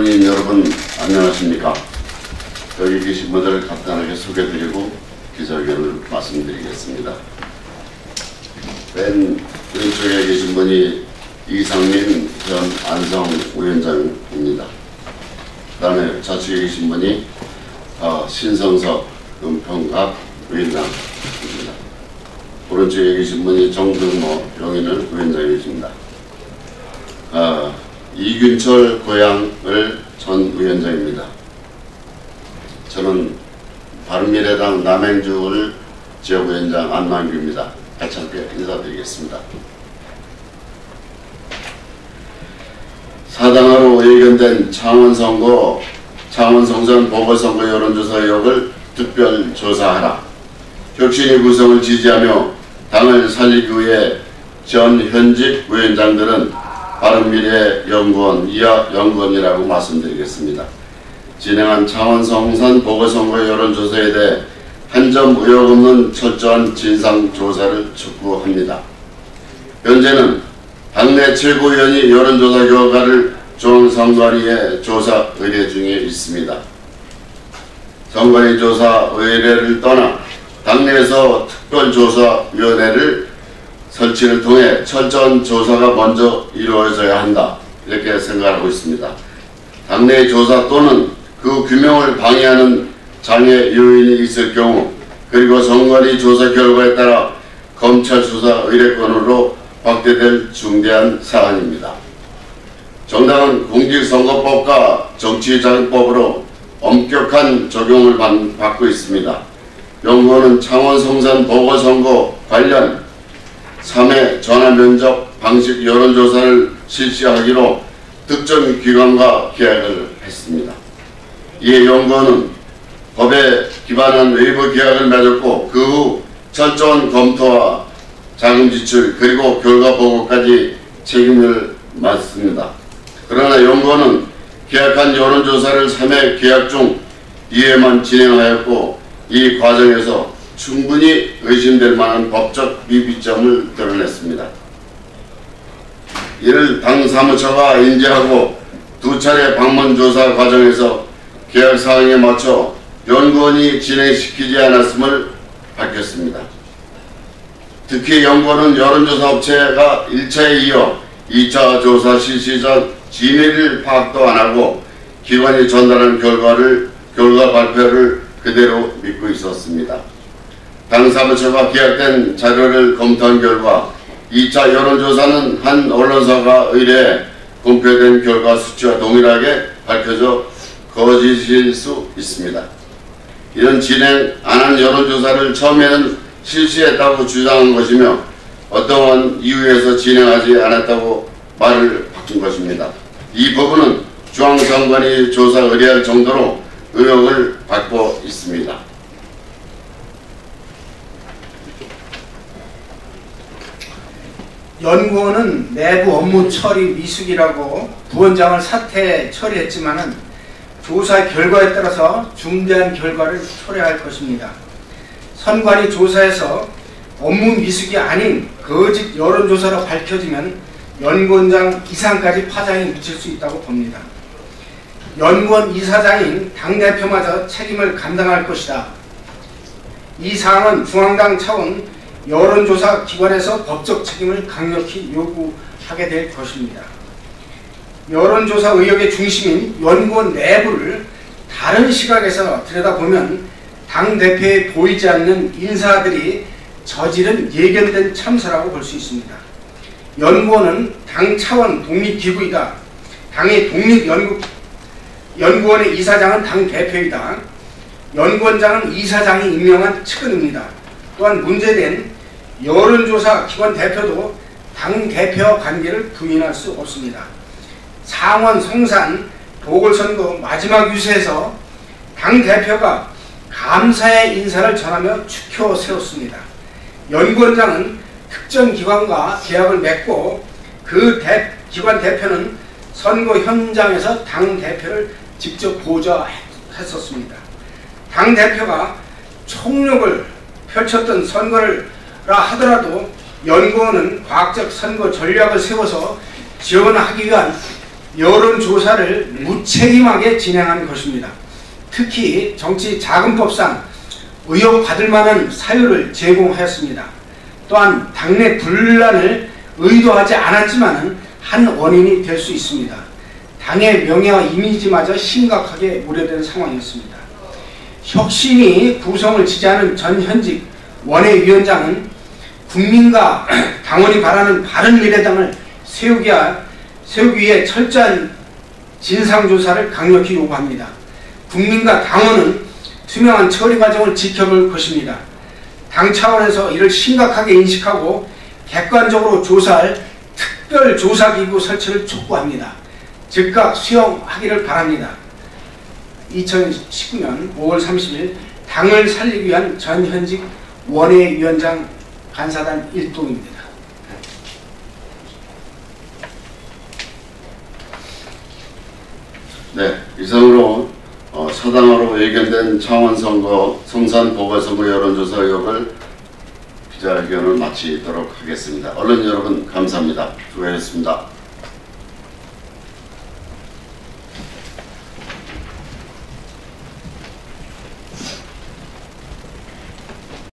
선거인인 여러분 안녕하십니까? 여기 계신 분들을 간단하게 소개드리고 기자회견을 말씀드리겠습니다. 맨 왼쪽에 계신 분이 이상민 전 안성위원장입니다. 그 다음에 좌측에 계신 분이 신성섭 은평갑 위원장입니다. 오른쪽에 계신 분이 정등모 용인을 위원장이십니다. 이균철 고양을 전 위원장입니다. 저는 바른미래당 남행주을 지역위원장 안만규입니다. 같이 함께 인사드리겠습니다. 사당하로 예견된 창원성선 보궐선거 여론조사 의혹을 특별조사하라. 혁신위 구성을 지지하며 당을 살리기 위해 전 현직 위원장들은 바른미래연구원 이하 연구원이라고 말씀드리겠습니다. 진행한 창원성선 보궐선거 여론조사에 대해 한 점 의혹 없는 철저한 진상조사를 촉구합니다. 현재는 당내 최고위원이 여론조사 결과를 중앙선관위에 조사 의뢰 중에 있습니다. 선관위 조사 의뢰를 떠나 당내에서 특별조사위원회를 설치를 통해 철저한 조사가 먼저 이루어져야 한다, 이렇게 생각하고 있습니다. 당내 조사 또는 그 규명을 방해하는 장애 요인이 있을 경우, 그리고 선관위 조사 결과에 따라 검찰 수사 의뢰권으로 확대될 중대한 사안입니다. 정당은 공직선거법과 정치자금법으로 엄격한 적용을 받고 있습니다. 연구원은 창원성선 보궐선거 관련 3회 전화면접 방식 여론조사를 실시하기로 특정 기관과 계약을 했습니다. 이에 연구원은 법에 기반한 외부 계약을 맺었고 그 후 철저한 검토와 자금 지출 그리고 결과 보고까지 책임을 맡습니다. 그러나 연구원은 계약한 여론조사를 3회 계약 중 2회만 진행하였고 이 과정에서 충분히 의심될 만한 법적 미비점을 드러냈습니다. 이를 당 사무처가 인지하고 2차례 방문조사 과정에서 계약 사항에 맞춰 연구원이 진행시키지 않았음을 밝혔습니다. 특히 연구원은 여론조사 업체가 1차에 이어 2차 조사 실시 전 진위를 파악도 안하고 기관이 전달한 결과 발표를 그대로 믿고 있었습니다. 당 사무처가 기약된 자료를 검토한 결과 2차 여론조사는 한 언론사가 의뢰해 공표된 결과 수치와 동일하게 밝혀져 거짓일 수 있습니다. 이런 진행 안 한 여론조사를 처음에는 실시했다고 주장한 것이며 어떠한 이유에서 진행하지 않았다고 말을 바꾼 것입니다. 이 부분은 중앙선관위 조사 의뢰할 정도로 의혹을 받고 있습니다. 연구원은 내부 업무 처리 미숙이라고 부원장을 사퇴 처리했지만은 조사 결과에 따라서 중대한 결과를 초래할 것입니다. 선관위 조사에서 업무 미숙이 아닌 거짓 여론조사로 밝혀지면 연구원장 이상까지 파장이 미칠 수 있다고 봅니다. 연구원 이사장인 당대표마저 책임을 감당할 것이다. 이 사항은 중앙당 차원 여론조사 기관에서 법적 책임을 강력히 요구하게 될 것입니다. 여론조사 의혹의 중심인 연구원 내부를 다른 시각에서 들여다보면 당대표에 보이지 않는 인사들이 저지른 예견된 참사라고 볼 수 있습니다. 연구원은 당 차원 독립기구이다. 당의 연구원의 이사장은 당대표이다. 연구원장은 이사장이 임명한 측근입니다. 또한 문제된 여론조사 기관 대표도 당대표와 관계를 부인할 수 없습니다. 창원 성산 보궐선거 마지막 유세에서 당대표가 감사의 인사를 전하며 추켜 세웠습니다. 연구원장은 특정 기관과 계약을 맺고 그 기관 대표는 선거 현장에서 당대표를 직접 보좌했었습니다. 당대표가 총력을 펼쳤던 선거라 하더라도 연구원은 과학적 선거 전략을 세워서 지원하기 위한 여론조사를 무책임하게 진행한 것입니다. 특히 정치자금법상 의혹받을 만한 사유를 제공하였습니다. 또한 당내 분란을 의도하지 않았지만 한 원인이 될 수 있습니다. 당의 명예와 이미지마저 심각하게 우려되는 상황이었습니다. 혁신이 구성을 지지하는 전현직 원외위원장은 국민과 당원이 바라는 바른미래당을 세우기 위해 철저한 진상조사를 강력히 요구합니다. 국민과 당원은 투명한 처리 과정을 지켜볼 것입니다. 당 차원에서 이를 심각하게 인식하고 객관적으로 조사할 특별조사기구 설치를 촉구합니다. 즉각 수용하기를 바랍니다. 2019년 5월 30일 당을 살리기 위한 전현직 원외위원장 간사단 일동입니다. 네, 이상으로 사당으로 예견된 창원선거 성산 보궐선거 여론조사 의혹을 기자회견을 마치도록 하겠습니다. 언론 여러분 감사합니다. 수고하셨습니다.